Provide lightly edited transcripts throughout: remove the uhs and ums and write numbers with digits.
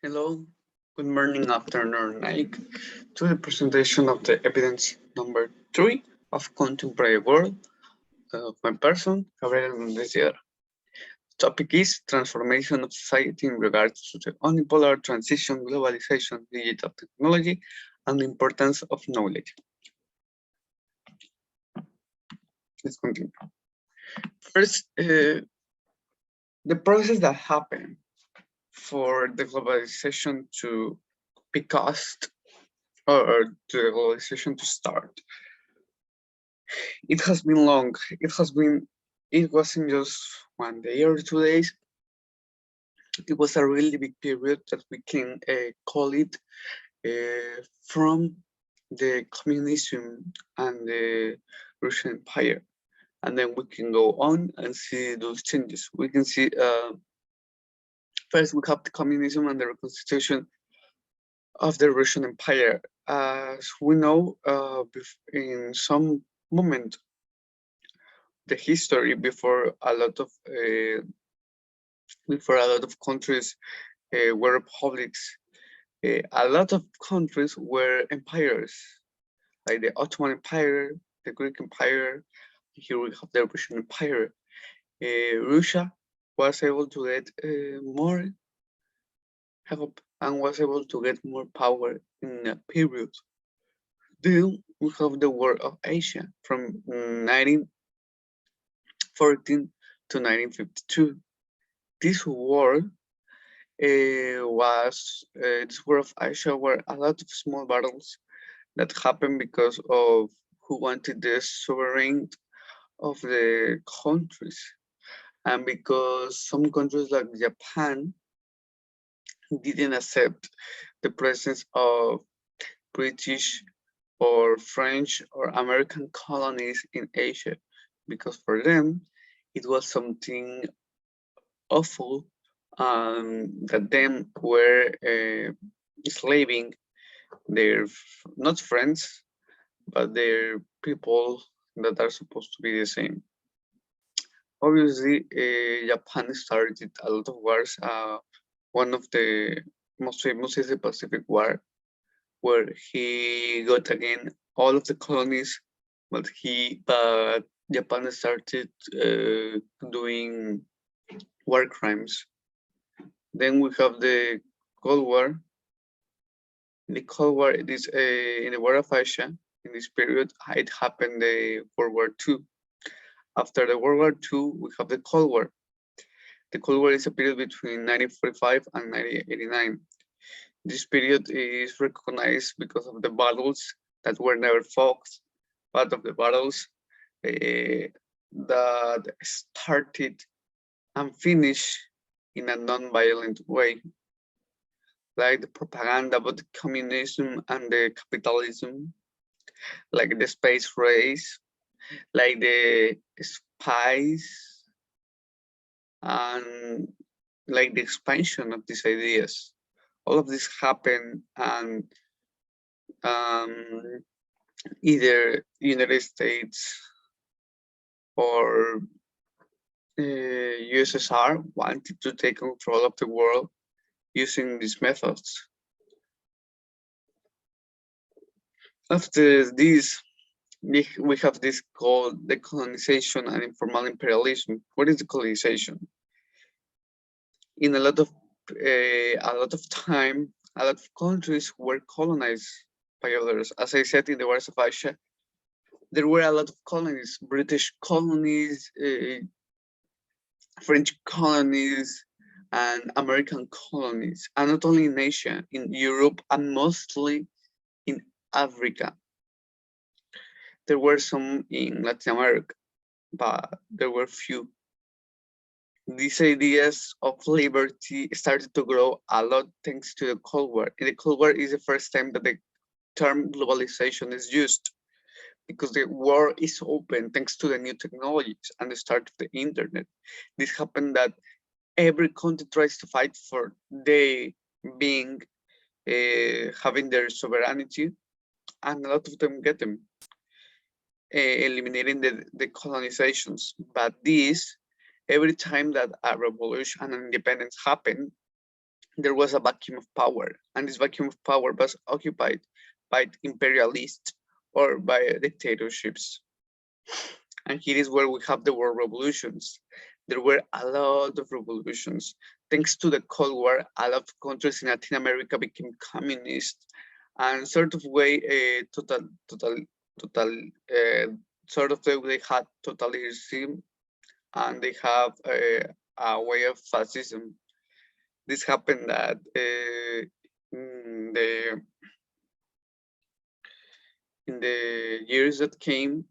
Hello, good morning, afternoon, night to the presentation of the evidence number 3 of contemporary world of my person, Gabriel Mendez. Topic is transformation of society in regards to the unipolar transition, globalization, digital technology, and the importance of knowledge. Let's continue. First, the process that happened for the globalization to be caused or the globalization to start. It has been long. It wasn't just 1 day or 2 days. It was a really big period that we can call it from the communism and the Russian Empire. And then we can go on and see those changes. We can see first we have the communism and the reconstitution of the Russian Empire. As we know, in some moment, the history before a lot of countries were republics, a lot of countries were empires, like the Ottoman Empire, the Greek Empire. Here we have the Russian Empire. Russia was able to get more help and was able to get more power in a period. Then we have the War of Asia from 1914 to 1952. This war this War of Asia were a lot of small battles that happened because of who wanted the sovereignty of the countries, and because some countries like Japan didn't accept the presence of British or French or American colonies in Asia, because for them it was something awful that them were enslaving their not friends but their people that are supposed to be the same. Obviously, Japan started a lot of wars. One of the most famous is the Pacific War, where he got again all of the colonies, but Japan started doing war crimes. Then we have the Cold War. In the Cold War, it is in the War of Asia. In this period, it happened the World War II. After the World War II, we have the Cold War. The Cold War is a period between 1945 and 1989. This period is recognized because of the battles that were never fought, but of the battles that started and finished in a non-violent way, like the propaganda about the communism and the capitalism, like the space race, like the spies, and like the expansion of these ideas. All of this happened, and either United States or USSR wanted to take control of the world using these methods. After this, we have this called decolonization and informal imperialism. What is decolonization? In a lot of time, a lot of countries were colonized by others. As I said, in the Wars of Asia, there were a lot of colonies, British colonies, French colonies, and American colonies, and not only in Asia, in Europe, and mostly in Africa. There were some in Latin America, but there were few. These ideas of liberty started to grow a lot thanks to the Cold War. In the Cold War is the first time that the term globalization is used, because the war is open thanks to the new technologies and the start of the internet. This happened that every country tries to fight for they being having their sovereignty, and a lot of them get them, eliminating the colonizations. But this, every time that a revolution and independence happen, there was a vacuum of power, and this vacuum of power was occupied by imperialists or by dictatorships. And here is where we have the world revolutions. There were a lot of revolutions. Thanks to the Cold War, a lot of countries in Latin America became communist, and sort of way, total, sort of they had totalitarianism, and they have a way of fascism. This happened that in the years that came,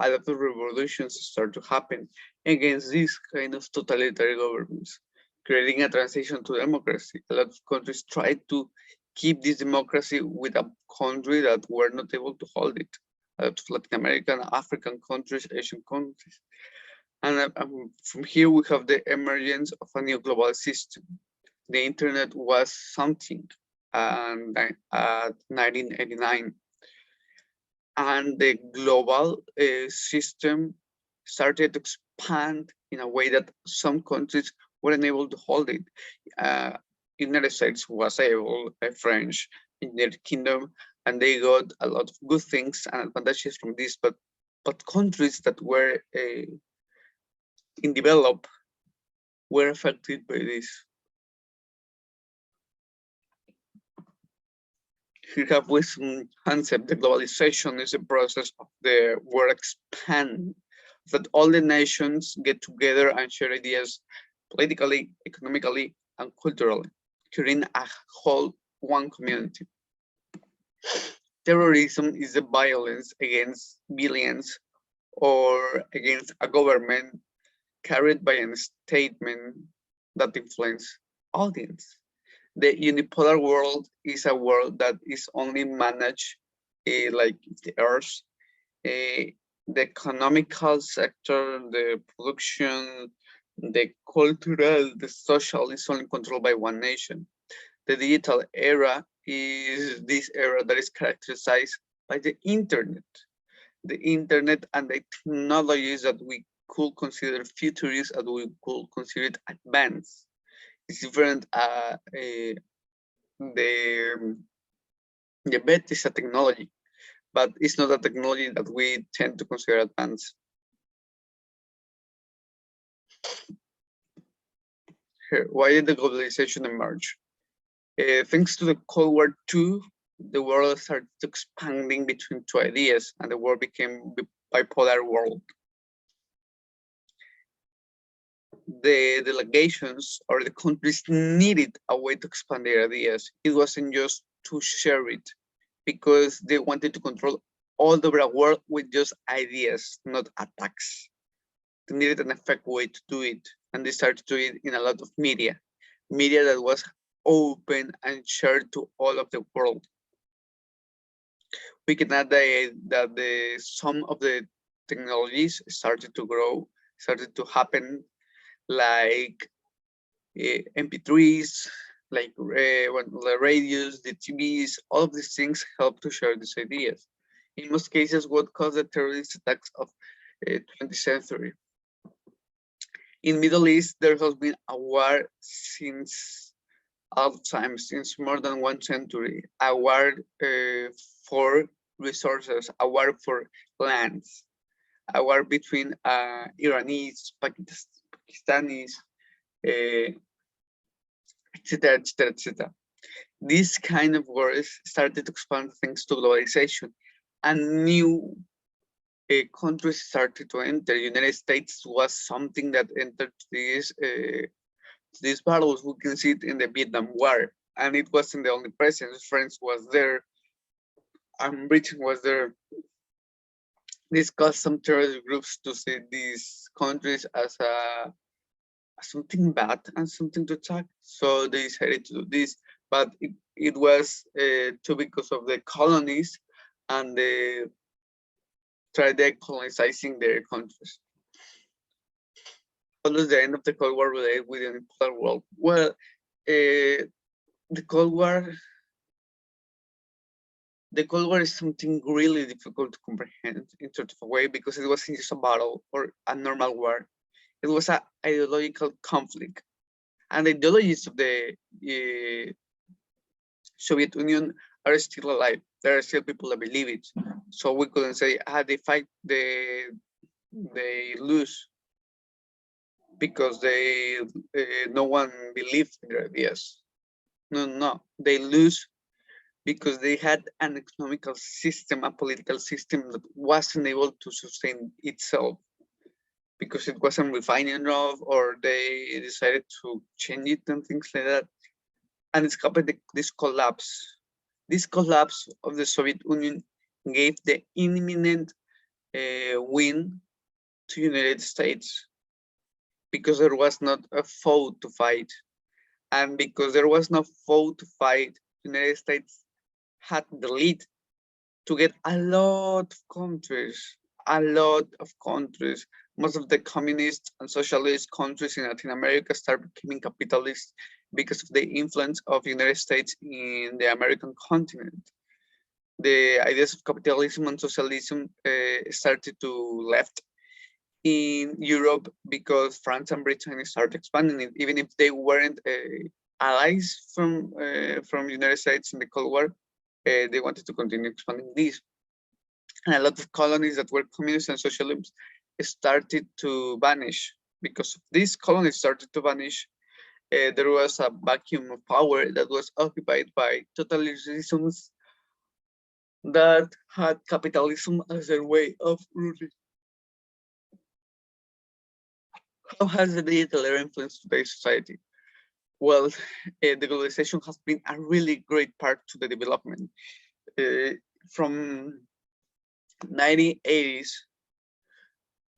a lot of revolutions start to happen against these kind of totalitarian governments, creating a transition to democracy. A lot of countries tried to keep this democracy with a country that were not able to hold it. A lot of Latin American, African countries, Asian countries. And from here we have the emergence of a new global system. The internet was something and at 1989, and the global system started to expand in a way that some countries weren't able to hold it. United States was able, French, United Kingdom, and they got a lot of good things and advantages from this, but countries that were in develop were affected by this. Here have with some concept, the globalization is a process of the world expand, that all the nations get together and share ideas politically, economically, and culturally, creating a whole one community. Terrorism is the violence against billions or against a government carried by a statement that influences audience. The unipolar world is a world that is only managed like the earth, the economical sector, the production, the cultural, the social is only controlled by one nation. The digital era is this era that is characterized by the internet. The internet and the technologies that we could consider futurist and we could consider it advanced. It's different. The bet is a technology, but it's not a technology that we tend to consider advanced. Here, why did the globalization emerge? Thanks to the Cold War II, the world started expanding between two ideas, and the world became bipolar world. The delegations or the countries needed a way to expand their ideas. It wasn't just to share it, because they wanted to control all the world with just ideas, not attacks. They needed an effective way to do it, and they started to do it in a lot of media that was open and shared to all of the world. We can add that some of the technologies started to grow, started to happen, like MP3s, like the radios, the TVs, all of these things help to share these ideas. In most cases, what caused the terrorist attacks of 20th century. In Middle East, there has been a war since all time, since more than 1 century, a war for resources, a war for lands, a war between Iranis, Pakistanis, etc., etc., etc. This kind of wars started to expand thanks to globalization, and new countries started to enter. United States was something that entered these battles. We can see it in the Vietnam War, and it wasn't the only presence. France was there, and Britain was there. This caused some terrorist groups to see these countries as something bad and something to attack. So they decided to do this, but it was too because of the colonies and the tried colonizing their countries. How does the end of the Cold War relate with the unipolar world? Well, the Cold War is something really difficult to comprehend in sort of a way, because it wasn't just a battle or a normal war. It was an ideological conflict. and the ideologies of the Soviet Union are still alive. There are still people that believe it. So we couldn't say, they fight, they lose because no one believed in their ideas. No, no, they lose because they had an economical system, a political system that wasn't able to sustain itself because it wasn't refined enough, or they decided to change it and things like that. And it's happened this collapse. This collapse of the Soviet Union gave the imminent win to United States because there was not a foe to fight. And because there was no foe to fight, United States had the lead to get a lot of countries, most of the communist and socialist countries in Latin America started becoming capitalist because of the influence of the United States in the American continent. The ideas of capitalism and socialism started to left in Europe because France and Britain started expanding it, even if they weren't allies from the United States in the Cold War. They wanted to continue expanding this. And a lot of colonies that were communist and socialists started to vanish. Because these colonies started to vanish, there was a vacuum of power that was occupied by totalitarianisms that had capitalism as their way of ruling. How has the digital era influenced today's society? Well, the globalization has been a really great part to the development. From 1980s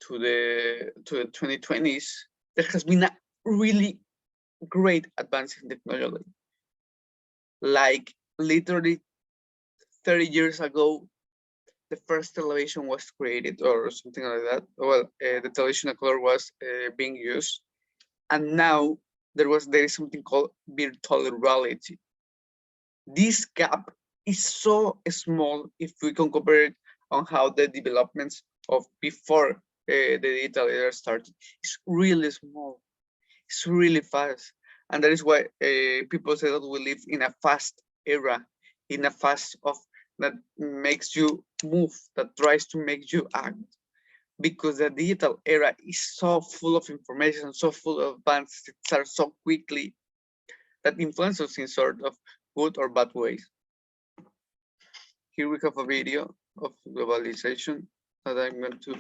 to the 2020s, there has been a really great advance in technology. Like literally 30 years ago, the first television was created or something like that. Well, the television color was being used, and now there is something called virtual reality. This gap is so small if we can compare it on how the developments of before the digital era started. It's really small. It's really fast, and that is why people say that we live in a fast era, in a fast of that makes you move, that tries to make you act, because the digital era is so full of information, so full of advances, it starts so quickly that influences in sort of good or bad ways. Here we have a video of globalization that I'm going to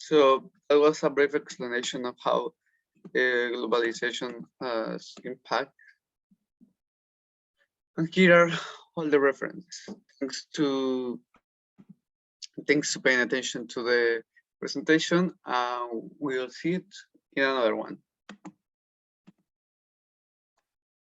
So that was a brief explanation of how globalization has impact. And here are all the references. Thanks to paying attention to the presentation. We'll see it in another one.